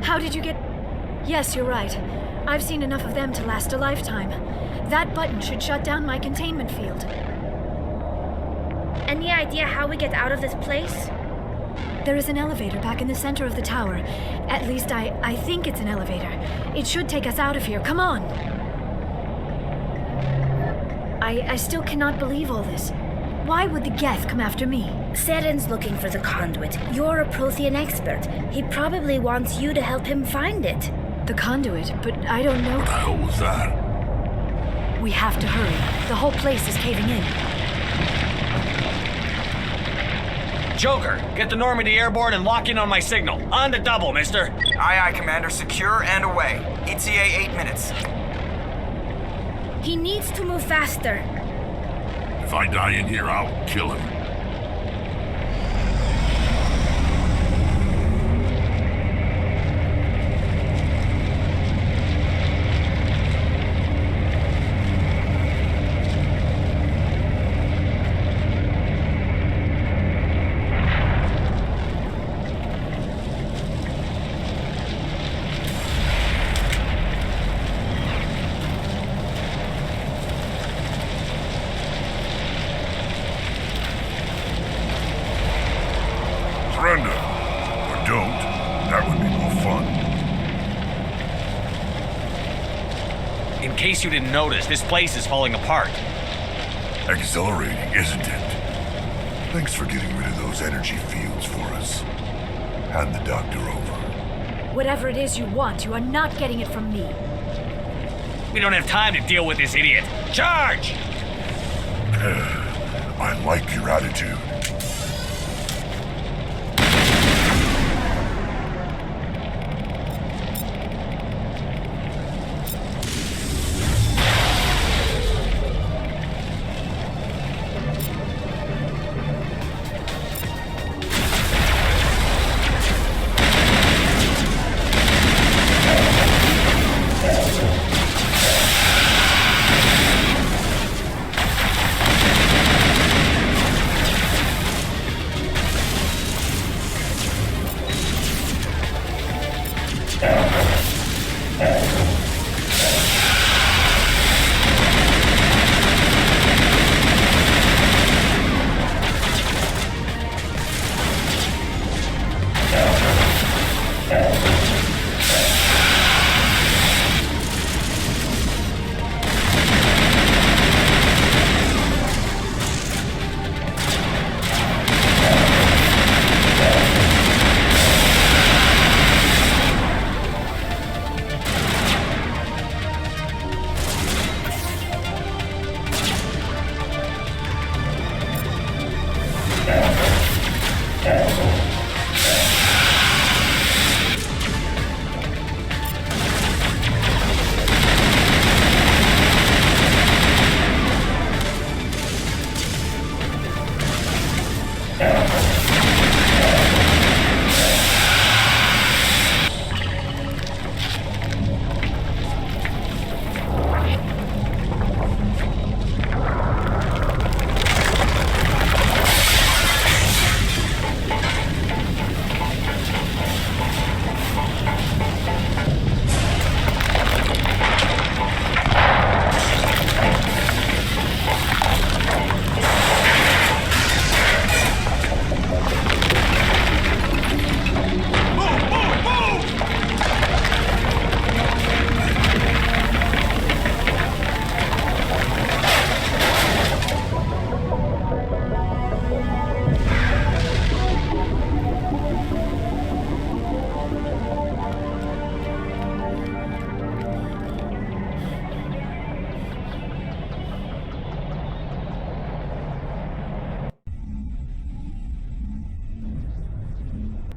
How did you get... Yes, you're right. I've seen enough of them to last a lifetime. That button should shut down my containment field. Any idea how we get out of this place? There is an elevator back in the center of the tower. At least I think it's an elevator. It should take us out of here. Come on! I still cannot believe all this. Why would the Geth come after me? Saren's looking for the conduit. You're a Prothean expert. He probably wants you to help him find it. The conduit, but I don't know... What the hell was that? We have to hurry. The whole place is caving in. Joker, get the Normandy airborne and lock in on my signal. On the double, mister. Aye, aye, Commander. Secure and away. ETA 8 minutes. He needs to move faster. If I die in here, I'll kill him. Surrender. Or don't. That would be more fun. In case you didn't notice, this place is falling apart. Exhilarating, isn't it? Thanks for getting rid of those energy fields for us. Hand the doctor over. Whatever it is you want, you are not getting it from me. We don't have time to deal with this idiot. Charge! I like your attitude.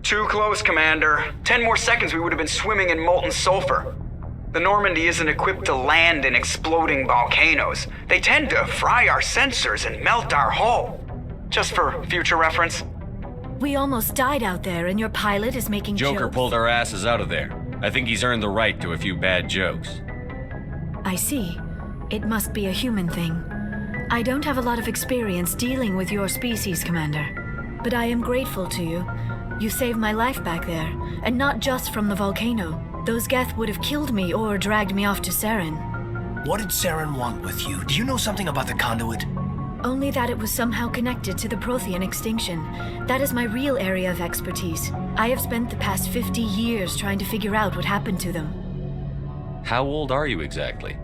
Too close, Commander. 10 more seconds we would have been swimming in molten sulfur. The Normandy isn't equipped to land in exploding volcanoes. They tend to fry our sensors and melt our hull. Just for future reference. We almost died out there, and your pilot is making Joker jokes. pulled our asses out of there. I think he's earned the right to a few bad jokes. I see. It must be a human thing. I don't have a lot of experience dealing with your species, Commander. But I am grateful to you. You saved my life back there, and not just from the volcano. Those Geth would have killed me or dragged me off to Saren. What did Saren want with you? Do you know something about the conduit? Only that it was somehow connected to the Prothean extinction. That is my real area of expertise. I have spent the past 50 years trying to figure out what happened to them. How old are you exactly?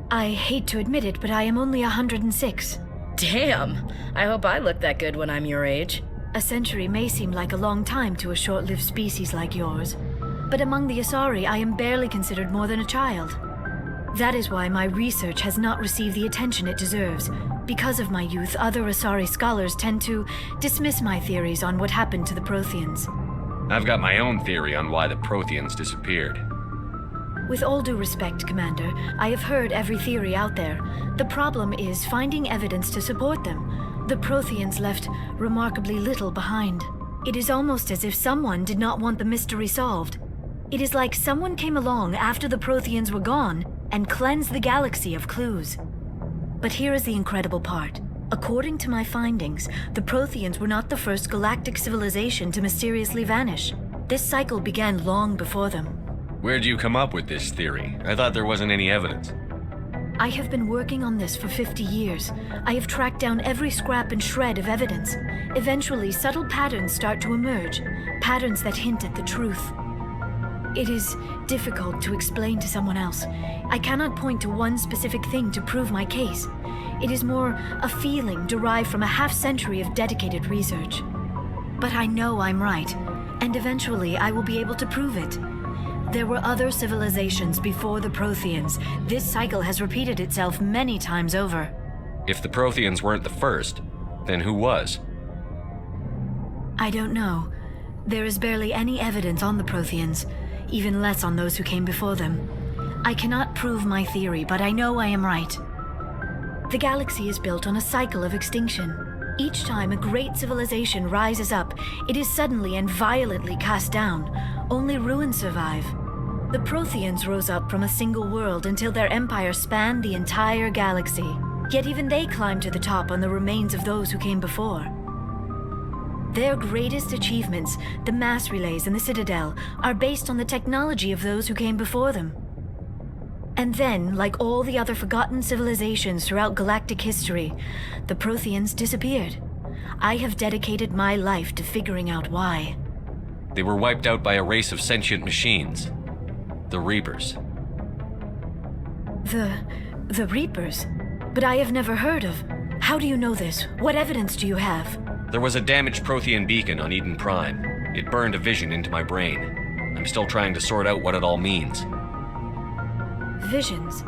I hate to admit it, but I am only 106. Damn! I hope I look that good when I'm your age. A century may seem like a long time to a short-lived species like yours, but among the Asari, I am barely considered more than a child. That is why my research has not received the attention it deserves. Because of my youth, other Asari scholars tend to dismiss my theories on what happened to the Protheans. I've got my own theory on why the Protheans disappeared. With all due respect, Commander, I have heard every theory out there. The problem is finding evidence to support them. The Protheans left remarkably little behind. It is almost as if someone did not want the mystery solved. It is like someone came along after the Protheans were gone and cleansed the galaxy of clues. But here is the incredible part. According to my findings, the Protheans were not the first galactic civilization to mysteriously vanish. This cycle began long before them. Where'd you come up with this theory? I thought there wasn't any evidence. I have been working on this for 50 years. I have tracked down every scrap and shred of evidence. Eventually, subtle patterns start to emerge, patterns that hint at the truth. It is difficult to explain to someone else. I cannot point to one specific thing to prove my case. It is more a feeling derived from a half-century of dedicated research. But I know I'm right, and eventually I will be able to prove it. There were other civilizations before the Protheans. This cycle has repeated itself many times over. If the Protheans weren't the first, then who was? I don't know. There is barely any evidence on the Protheans, even less on those who came before them. I cannot prove my theory, but I know I am right. The galaxy is built on a cycle of extinction. Each time a great civilization rises up, it is suddenly and violently cast down. Only ruins survive. The Protheans rose up from a single world until their empire spanned the entire galaxy. Yet even they climbed to the top on the remains of those who came before. Their greatest achievements, the mass relays and the Citadel, are based on the technology of those who came before them. And then, like all the other forgotten civilizations throughout galactic history, the Protheans disappeared. I have dedicated my life to figuring out why. They were wiped out by a race of sentient machines. The Reapers. The Reapers? But I have never heard of. How do you know this? What evidence do you have? There was a damaged Prothean beacon on Eden Prime. It burned a vision into my brain. I'm still trying to sort out what it all means. Visions.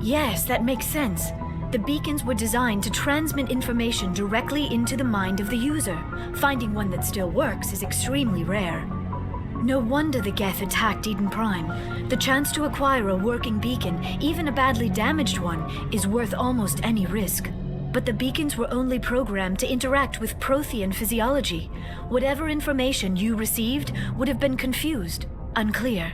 Yes, that makes sense. The beacons were designed to transmit information directly into the mind of the user. Finding one that still works is extremely rare. No wonder the Geth attacked Eden Prime. The chance to acquire a working beacon, even a badly damaged one, is worth almost any risk. But the beacons were only programmed to interact with Prothean physiology. Whatever information you received would have been confused, unclear.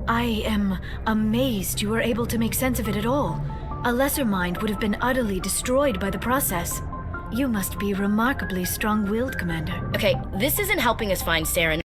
I am amazed you were able to make sense of it at all. A lesser mind would have been utterly destroyed by the process. You must be remarkably strong-willed, Commander. Okay, this isn't helping us find Saren.